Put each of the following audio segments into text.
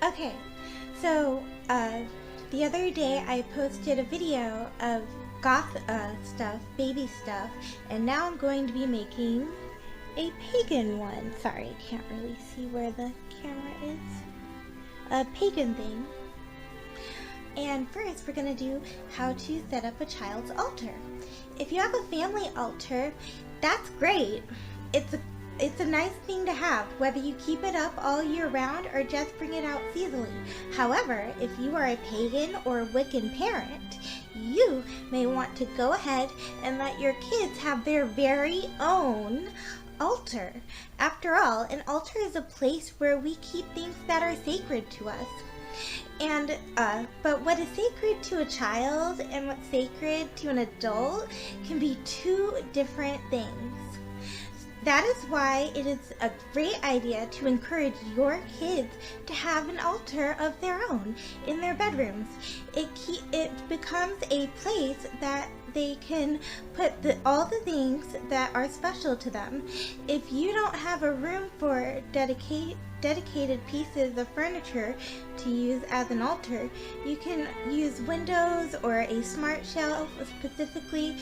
Okay, so the other day I posted a video of goth stuff, baby stuff, and now I'm going to be making a pagan one. Sorry, I can't really see where the camera is. A pagan thing. And first we're going to do how to set up a child's altar. If you have a family altar, that's great. It's a nice thing to have, whether you keep it up all year round or just bring it out seasonally. However, if you are a pagan or Wiccan parent, you may want to go ahead and let your kids have their very own altar. After all, an altar is a place where we keep things that are sacred to us. And but what is sacred to a child and what's sacred to an adult can be two different things. That is why it is a great idea to encourage your kids to have an altar of their own in their bedrooms. It becomes a place that they can put all the things that are special to them. If you don't have a room for dedicated pieces of furniture to use as an altar, you can use windows or a smart shelf specifically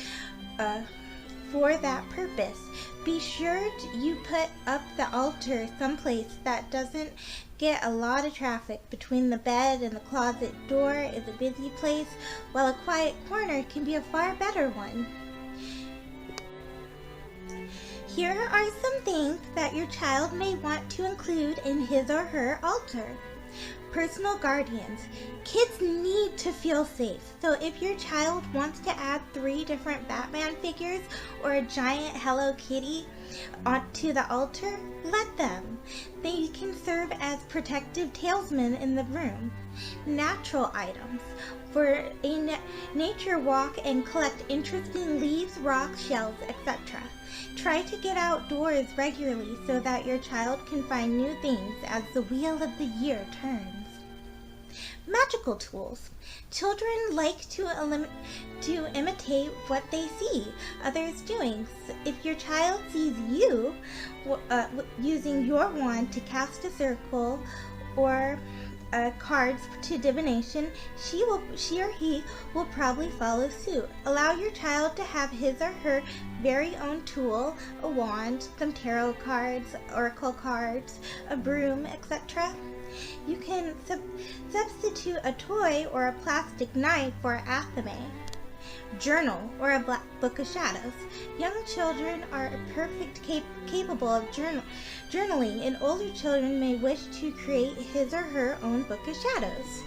for that purpose. Be sure you put up the altar someplace that doesn't get a lot of traffic. Between the bed and the closet door is a busy place, while a quiet corner can be a far better one. Here are some things that your child may want to include in his or her altar. Personal guardians. Kids need to feel safe, so if your child wants to add 3 different Batman figures or a giant Hello Kitty onto the altar, let them. They can serve as protective talesmen in the room. Natural items. For a nature walk and collect interesting leaves, rocks, shells, etc. Try to get outdoors regularly so that your child can find new things as the wheel of the year turns. Magical tools. Children like to imitate what they see others doing. So if your child sees you using your wand to cast a circle or cards to divination, she or he will probably follow suit. Allow your child to have his or her very own tool, a wand, some tarot cards, oracle cards, a broom, etc. You can substitute a toy or a plastic knife for athame. Journal or a black book of shadows. Young children are capable of journaling, and older children may wish to create his or her own book of shadows.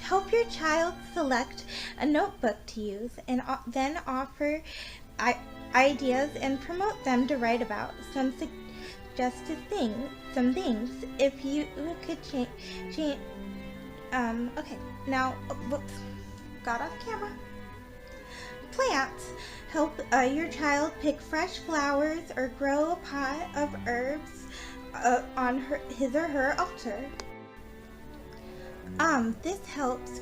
Help your child select a notebook to use, and then offer ideas and promote them to write about some things. If you could change. Okay, now, whoops, got off camera. Plants. Help your child pick fresh flowers or grow a pot of herbs on his or her altar. This helps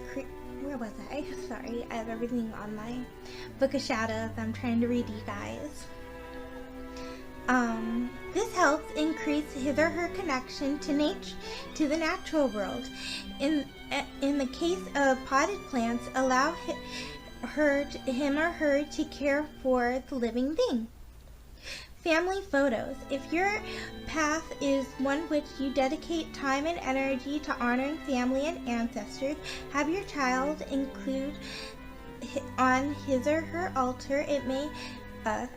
where was I? Sorry, I have everything on my book of shadows. I'm trying to read you guys. This helps increase his or her connection to the natural world. In the case of potted plants, allow him or her to care for the living thing. Family photos. If your path is one which you dedicate time and energy to honoring family and ancestors, have your child include on his or her altar. It may oh,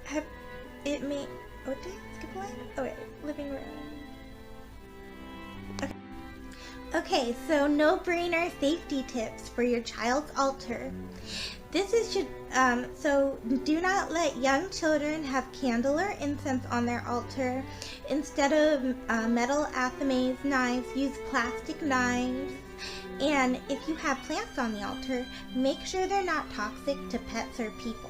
did I skip a line? Oh wait, living room. Okay, so no-brainer safety tips for your child's altar. So do not let young children have candle or incense on their altar. Instead of metal athames, knives, use plastic knives. And if you have plants on the altar, make sure they're not toxic to pets or people.